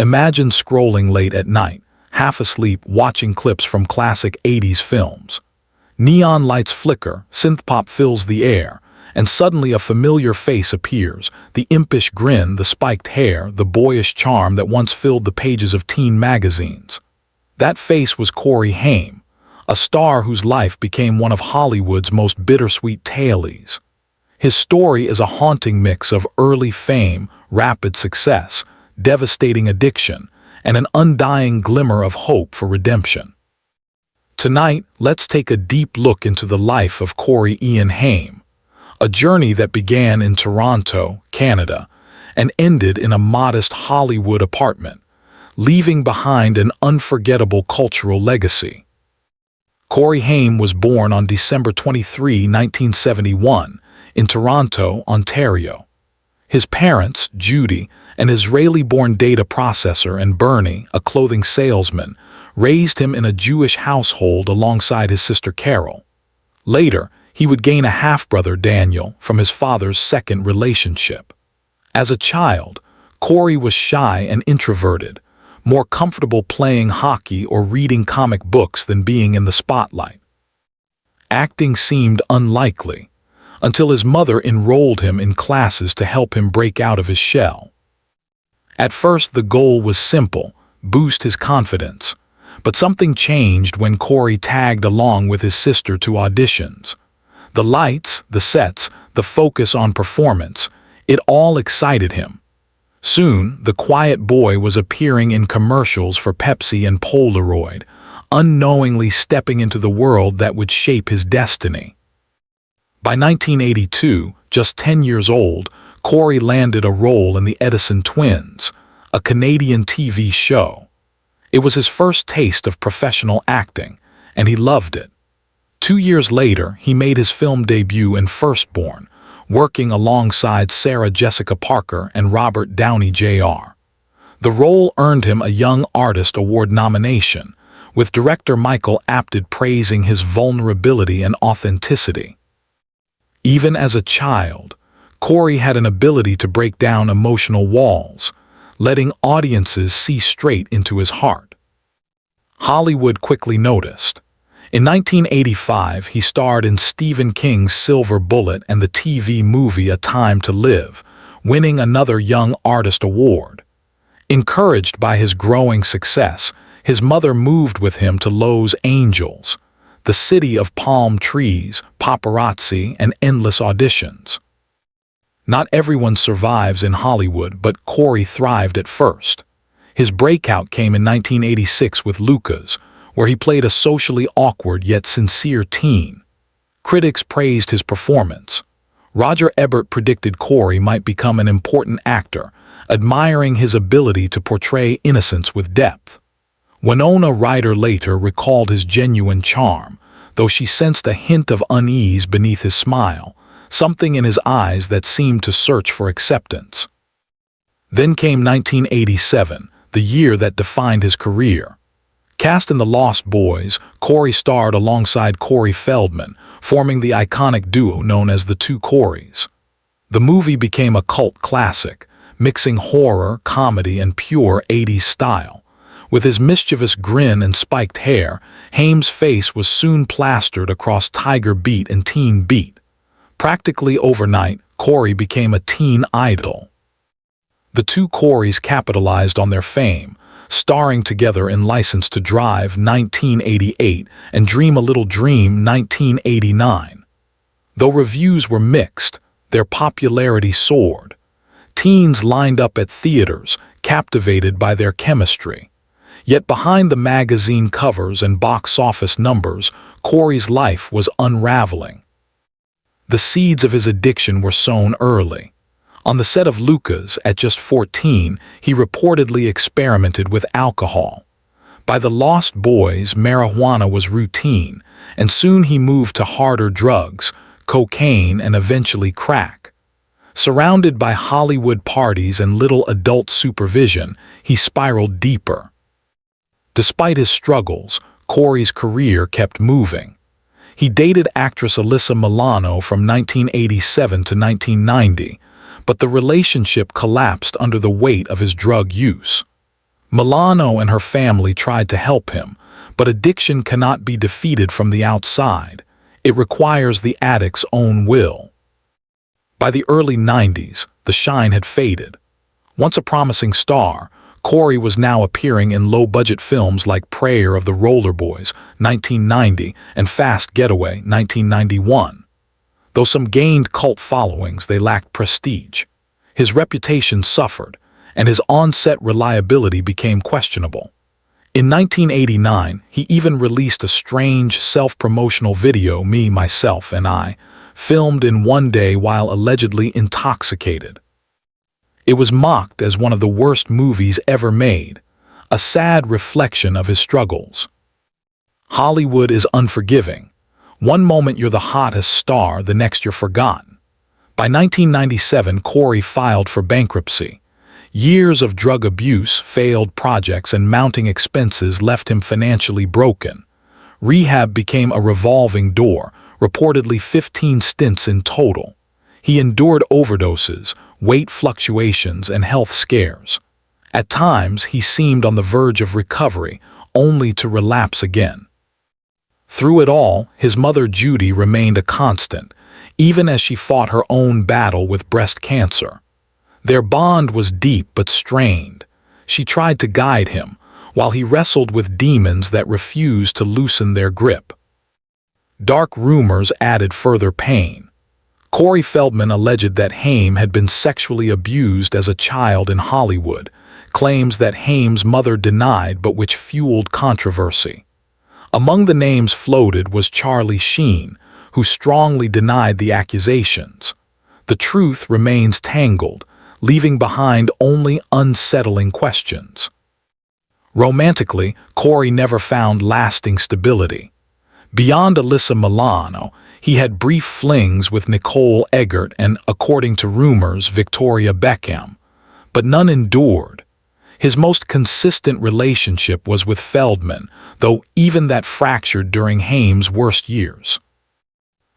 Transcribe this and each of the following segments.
Imagine scrolling late at night, half asleep watching clips from classic 80s films. Neon lights flicker, synthpop fills the air, and suddenly a familiar face appears, the impish grin, the spiked hair, the boyish charm that once filled the pages of teen magazines. That face was Haim, a star whose life became one of Hollywood's most bittersweet tales. His story is a haunting mix of early fame, rapid success, devastating addiction, and an undying glimmer of hope for redemption. Tonight, let's take a deep look into the life of Haim, a journey that began in Toronto, Canada, and ended in a modest Hollywood apartment, leaving behind an unforgettable cultural legacy. Haim was born on December 23, 1971, in Toronto, Ontario. His parents, Judy, an Israeli-born data processor, and Bernie, a clothing salesman, raised him in a Jewish household alongside his sister Carol. Later, he would gain a half-brother, Daniel, from his father's second relationship. As a child, Corey was shy and introverted, more comfortable playing hockey or reading comic books than being in the spotlight. Acting seemed unlikely, until his mother enrolled him in classes to help him break out of his shell. At first, the goal was simple: boost his confidence. But something changed when Corey tagged along with his sister to auditions. The lights, the sets, the focus on performance, it all excited him. Soon, the quiet boy was appearing in commercials for Pepsi and Polaroid, unknowingly stepping into the world that would shape his destiny. By 1982, just 10 years old, Corey landed a role in the Edison Twins, a Canadian TV show. It was his first taste of professional acting, and he loved it. 2 years later, he made his film debut in Firstborn, working alongside Sarah Jessica Parker and Robert Downey Jr. The role earned him a Young Artist Award nomination, with director Michael Apted praising his vulnerability and authenticity. Even as a child, Corey had an ability to break down emotional walls, letting audiences see straight into his heart. Hollywood quickly noticed. In 1985, he starred in Stephen King's Silver Bullet and the TV movie A Time to Live, winning another Young Artist Award. Encouraged by his growing success, his mother moved with him to Los Angeles, the city of palm trees, paparazzi, and endless auditions. Not everyone survives in Hollywood, but Corey thrived at first. His breakout came in 1986 with Lucas, where he played a socially awkward yet sincere teen. Critics praised his performance. Roger Ebert predicted Corey might become an important actor, admiring his ability to portray innocence with depth. Winona Ryder later recalled his genuine charm, though she sensed a hint of unease beneath his smile, something in his eyes that seemed to search for acceptance. Then came 1987, the year that defined his career. Cast in The Lost Boys, Corey starred alongside Corey Feldman, forming the iconic duo known as the Two Coreys. The movie became a cult classic, mixing horror, comedy, and pure 80s style. With his mischievous grin and spiked hair, Haim's face was soon plastered across Tiger Beat and Teen Beat. Practically overnight, Corey became a teen idol. The Two Coreys capitalized on their fame, starring together in License to Drive 1988 and Dream a Little Dream 1989. Though reviews were mixed, their popularity soared. Teens lined up at theaters, captivated by their chemistry. Yet behind the magazine covers and box office numbers, Corey's life was unraveling. The seeds of his addiction were sown early. On the set of Lucas, at just 14, he reportedly experimented with alcohol. By The Lost Boys, marijuana was routine, and soon he moved to harder drugs, cocaine, and eventually crack. Surrounded by Hollywood parties and little adult supervision, he spiraled deeper. Despite his struggles, Corey's career kept moving. He dated actress Alyssa Milano from 1987 to 1990, but the relationship collapsed under the weight of his drug use. Milano and her family tried to help him, but addiction cannot be defeated from the outside. It requires the addict's own will. By the early 90s, the shine had faded. Once a promising star, Corey was now appearing in low-budget films like Prayer of the Roller Boys, 1990, and Fast Getaway, 1991. Though some gained cult followings, they lacked prestige. His reputation suffered, and his on-set reliability became questionable. In 1989, he even released a strange, self-promotional video, Me, Myself, and I, filmed in one day while allegedly intoxicated. It was mocked as one of the worst movies ever made, a sad reflection of his struggles. Hollywood is unforgiving. One moment you're the hottest star, the next you're forgotten. By 1997, Corey filed for bankruptcy. Years of drug abuse, failed projects, and mounting expenses left him financially broken. Rehab became a revolving door, reportedly 15 stints in total. He endured overdoses, weight fluctuations, and health scares. At times, he seemed on the verge of recovery, only to relapse again. Through it all, his mother Judy remained a constant, even as she fought her own battle with breast cancer. Their bond was deep but strained. She tried to guide him, while he wrestled with demons that refused to loosen their grip. Dark rumors added further pain. Corey Feldman alleged that Haim had been sexually abused as a child in Hollywood, claims that Haim's mother denied but which fueled controversy. Among the names floated was Charlie Sheen, who strongly denied the accusations. The truth remains tangled, leaving behind only unsettling questions. Romantically, Corey never found lasting stability. Beyond Alyssa Milano, he had brief flings with Nicole Eggert and, according to rumors, Victoria Beckham, but none endured. His most consistent relationship was with Feldman, though even that fractured during Haim's worst years.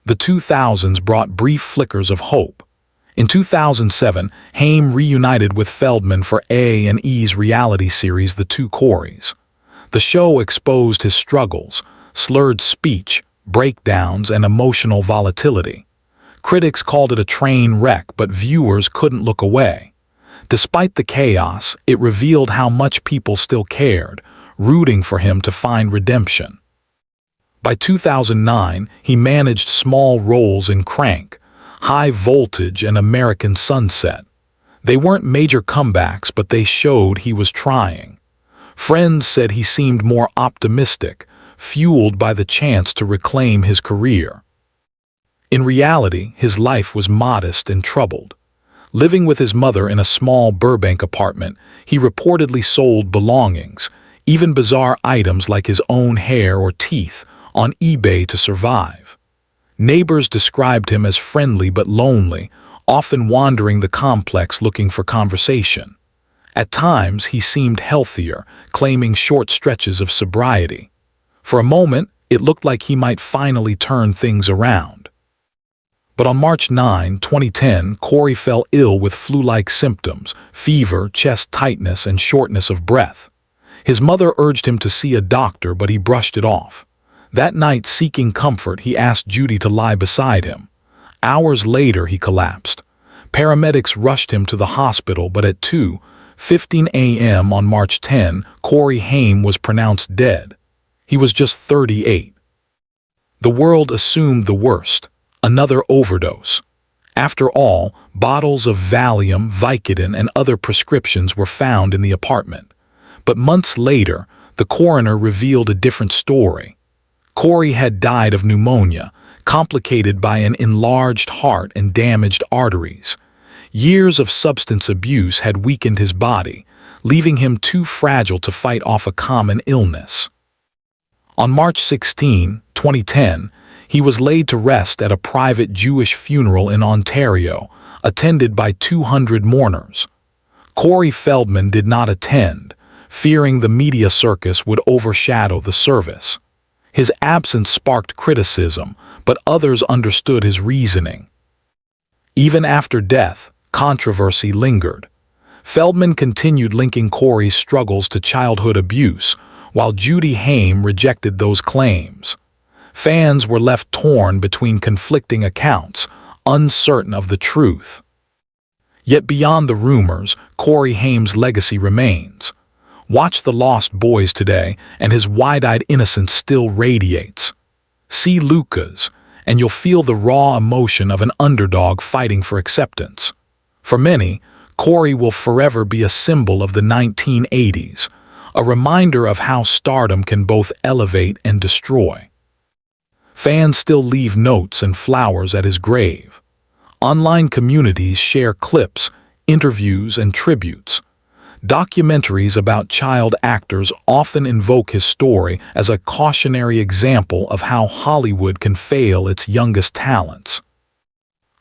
The 2000s brought brief flickers of hope. In 2007, Haim reunited with Feldman for A&E's reality series The Two Coreys. The show exposed his struggles, slurred speech, breakdowns, and emotional volatility. Critics called it a train wreck, but viewers couldn't look away. Despite the chaos, it revealed how much people still cared, rooting for him to find redemption. By 2009, he managed small roles in Crank, High Voltage, and American Sunset. They weren't major comebacks, but they showed he was trying. Friends said he seemed more optimistic, fueled by the chance to reclaim his career. In reality, his life was modest and troubled. Living with his mother in a small Burbank apartment, he reportedly sold belongings, even bizarre items like his own hair or teeth, on eBay to survive. Neighbors described him as friendly but lonely, often wandering the complex looking for conversation. At times, he seemed healthier, claiming short stretches of sobriety. For a moment, it looked like he might finally turn things around. But on March 9, 2010, Corey fell ill with flu-like symptoms, fever, chest tightness, and shortness of breath. His mother urged him to see a doctor, but he brushed it off. That night, seeking comfort, he asked Judy to lie beside him. Hours later, he collapsed. Paramedics rushed him to the hospital, but at 2:15 a.m. on March 10, Corey Haim was pronounced dead. He was just 38. The world assumed the worst, another overdose. After all, bottles of Valium, Vicodin, and other prescriptions were found in the apartment. But months later, the coroner revealed a different story. Corey had died of pneumonia, complicated by an enlarged heart and damaged arteries. Years of substance abuse had weakened his body, leaving him too fragile to fight off a common illness. On March 16, 2010, he was laid to rest at a private Jewish funeral in Ontario, attended by 200 mourners. Corey Feldman did not attend, fearing the media circus would overshadow the service. His absence sparked criticism, but others understood his reasoning. Even after death, controversy lingered. Feldman continued linking Corey's struggles to childhood abuse, while Judy Haim rejected those claims. Fans were left torn between conflicting accounts, uncertain of the truth. Yet beyond the rumors, Corey Haim's legacy remains. Watch The Lost Boys today, and his wide-eyed innocence still radiates. See Lucas, and you'll feel the raw emotion of an underdog fighting for acceptance. For many, Corey will forever be a symbol of the 1980s, a reminder of how stardom can both elevate and destroy. Fans still leave notes and flowers at his grave. Online communities share clips, interviews, and tributes. Documentaries about child actors often invoke his story as a cautionary example of how Hollywood can fail its youngest talents.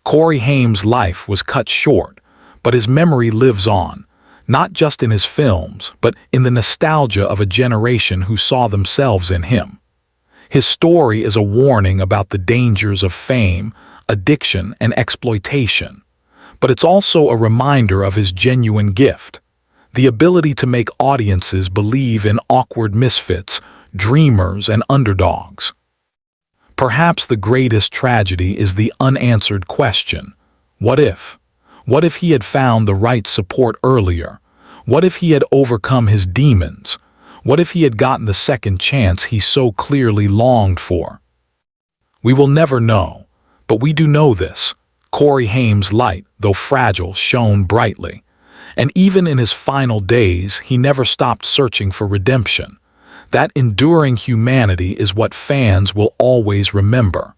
Corey Haim's life was cut short, but his memory lives on, not just in his films, but in the nostalgia of a generation who saw themselves in him. His story is a warning about the dangers of fame, addiction, and exploitation, but it's also a reminder of his genuine gift, the ability to make audiences believe in awkward misfits, dreamers, and underdogs. Perhaps the greatest tragedy is the unanswered question, what if? What if he had found the right support earlier? What if he had overcome his demons? What if he had gotten the second chance he so clearly longed for? We will never know, but we do know this. Corey Haim's light, though fragile, shone brightly. And even in his final days, he never stopped searching for redemption. That enduring humanity is what fans will always remember.